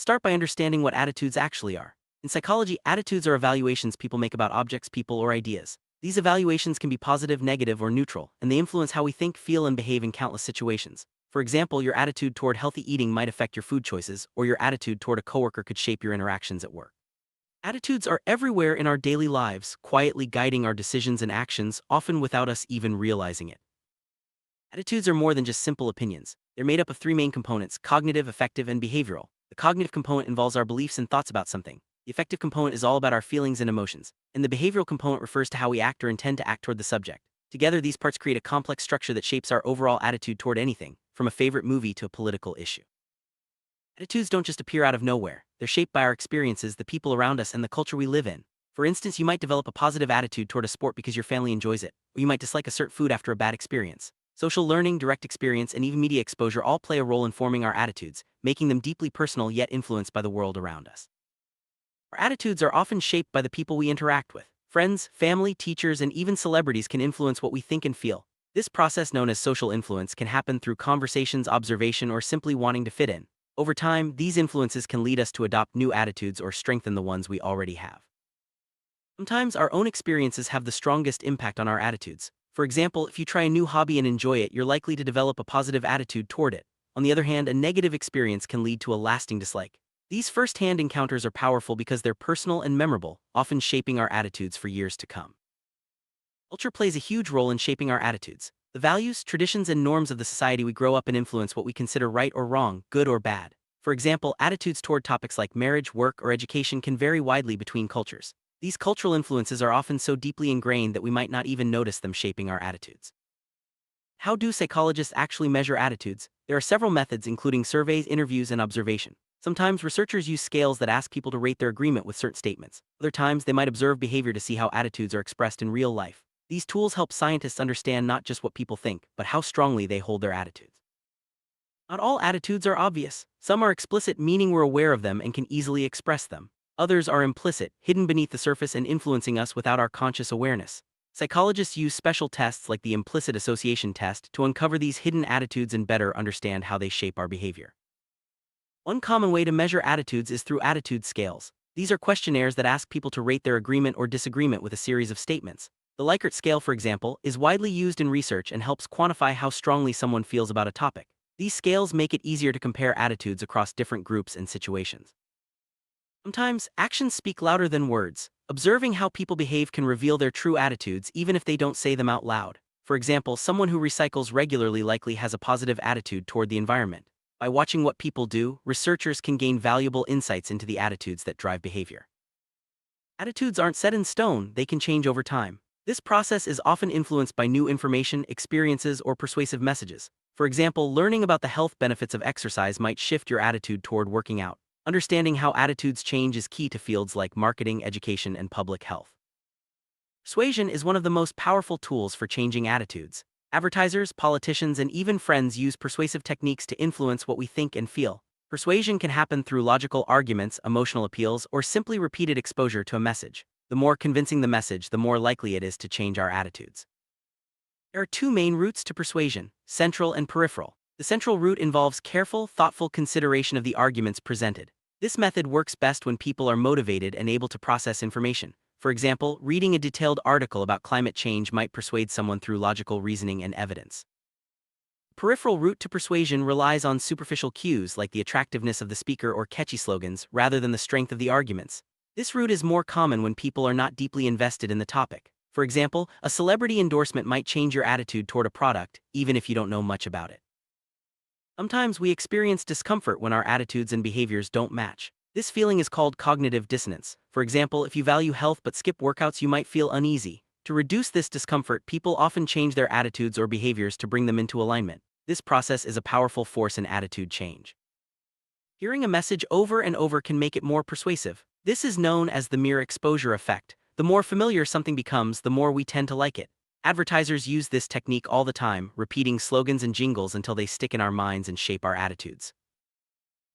start by understanding what attitudes actually are. In psychology, attitudes are evaluations people make about objects, people, or ideas. These evaluations can be positive, negative, or neutral, and they influence how we think, feel, and behave in countless situations. For example, your attitude toward healthy eating might affect your food choices, or your attitude toward a coworker could shape your interactions at work. Attitudes are everywhere in our daily lives, quietly guiding our decisions and actions, often without us even realizing it. Attitudes are more than just simple opinions. They're made up of three main components: cognitive, affective, and behavioral. The cognitive component involves our beliefs and thoughts about something. The affective component is all about our feelings and emotions. And the behavioral component refers to how we act or intend to act toward the subject. Together, these parts create a complex structure that shapes our overall attitude toward anything, from a favorite movie to a political issue. Attitudes don't just appear out of nowhere. They're shaped by our experiences, the people around us, and the culture we live in. For instance, you might develop a positive attitude toward a sport because your family enjoys it, or you might dislike a certain food after a bad experience. Social learning, direct experience, and even media exposure all play a role in forming our attitudes, making them deeply personal yet influenced by the world around us. Our attitudes are often shaped by the people we interact with. Friends, family, teachers, and even celebrities can influence what we think and feel. This process, known as social influence, can happen through conversations, observation, or simply wanting to fit in. Over time, these influences can lead us to adopt new attitudes or strengthen the ones we already have. Sometimes our own experiences have the strongest impact on our attitudes. For example, if you try a new hobby and enjoy it, you're likely to develop a positive attitude toward it. On the other hand, a negative experience can lead to a lasting dislike. These first-hand encounters are powerful because they're personal and memorable, often shaping our attitudes for years to come. Culture plays a huge role in shaping our attitudes. The values, traditions, and norms of the society we grow up in influence what we consider right or wrong, good or bad. For example, attitudes toward topics like marriage, work, or education can vary widely between cultures. These cultural influences are often so deeply ingrained that we might not even notice them shaping our attitudes. How do psychologists actually measure attitudes? There are several methods, including surveys, interviews, and observation. Sometimes researchers use scales that ask people to rate their agreement with certain statements. Other times, they might observe behavior to see how attitudes are expressed in real life. These tools help scientists understand not just what people think, but how strongly they hold their attitudes. Not all attitudes are obvious. Some are explicit, meaning we're aware of them and can easily express them. Others are implicit, hidden beneath the surface and influencing us without our conscious awareness. Psychologists use special tests like the implicit association test to uncover these hidden attitudes and better understand how they shape our behavior. One common way to measure attitudes is through attitude scales. These are questionnaires that ask people to rate their agreement or disagreement with a series of statements. The Likert scale, for example, is widely used in research and helps quantify how strongly someone feels about a topic. These scales make it easier to compare attitudes across different groups and situations. Sometimes, actions speak louder than words. Observing how people behave can reveal their true attitudes even if they don't say them out loud. For example, someone who recycles regularly likely has a positive attitude toward the environment. By watching what people do, researchers can gain valuable insights into the attitudes that drive behavior. Attitudes aren't set in stone, they can change over time. This process is often influenced by new information, experiences, or persuasive messages. For example, learning about the health benefits of exercise might shift your attitude toward working out. Understanding how attitudes change is key to fields like marketing, education, and public health. Persuasion is one of the most powerful tools for changing attitudes. Advertisers, politicians, and even friends use persuasive techniques to influence what we think and feel. Persuasion can happen through logical arguments, emotional appeals, or simply repeated exposure to a message. The more convincing the message, the more likely it is to change our attitudes. There are two main routes to persuasion: central and peripheral. The central route involves careful, thoughtful consideration of the arguments presented. This method works best when people are motivated and able to process information. For example, reading a detailed article about climate change might persuade someone through logical reasoning and evidence. Peripheral route to persuasion relies on superficial cues like the attractiveness of the speaker or catchy slogans rather than the strength of the arguments. This route is more common when people are not deeply invested in the topic. For example, a celebrity endorsement might change your attitude toward a product, even if you don't know much about it. Sometimes we experience discomfort when our attitudes and behaviors don't match. This feeling is called cognitive dissonance. For example, if you value health but skip workouts, you might feel uneasy. To reduce this discomfort, people often change their attitudes or behaviors to bring them into alignment. This process is a powerful force in attitude change. Hearing a message over and over can make it more persuasive. This is known as the mere exposure effect. The more familiar something becomes, the more we tend to like it. Advertisers use this technique all the time, repeating slogans and jingles until they stick in our minds and shape our attitudes.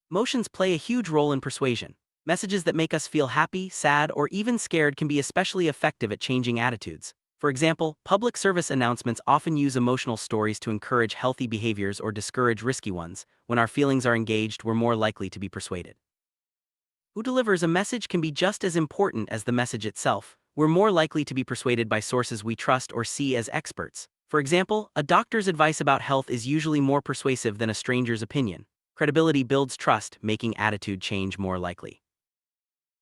Emotions play a huge role in persuasion. Messages that make us feel happy, sad, or even scared can be especially effective at changing attitudes. For example, public service announcements often use emotional stories to encourage healthy behaviors or discourage risky ones. When our feelings are engaged, we're more likely to be persuaded. Who delivers a message can be just as important as the message itself. We're more likely to be persuaded by sources we trust or see as experts. For example, a doctor's advice about health is usually more persuasive than a stranger's opinion. Credibility builds trust, making attitude change more likely.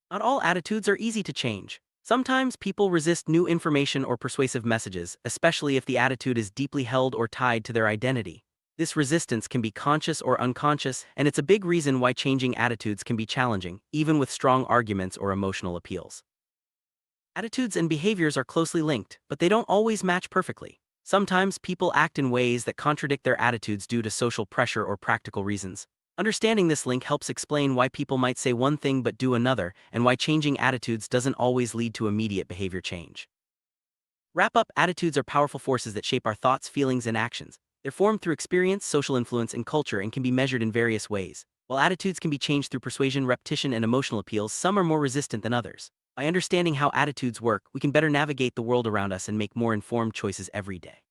Not all attitudes are easy to change. Sometimes people resist new information or persuasive messages, especially if the attitude is deeply held or tied to their identity. This resistance can be conscious or unconscious, and it's a big reason why changing attitudes can be challenging, even with strong arguments or emotional appeals. Attitudes and behaviors are closely linked, but they don't always match perfectly. Sometimes people act in ways that contradict their attitudes due to social pressure or practical reasons. Understanding this link helps explain why people might say one thing but do another, and why changing attitudes doesn't always lead to immediate behavior change. Wrap up: attitudes are powerful forces that shape our thoughts, feelings, and actions. They're formed through experience, social influence, and culture, and can be measured in various ways. While attitudes can be changed through persuasion, repetition, and emotional appeals, some are more resistant than others. By understanding how attitudes work, we can better navigate the world around us and make more informed choices every day.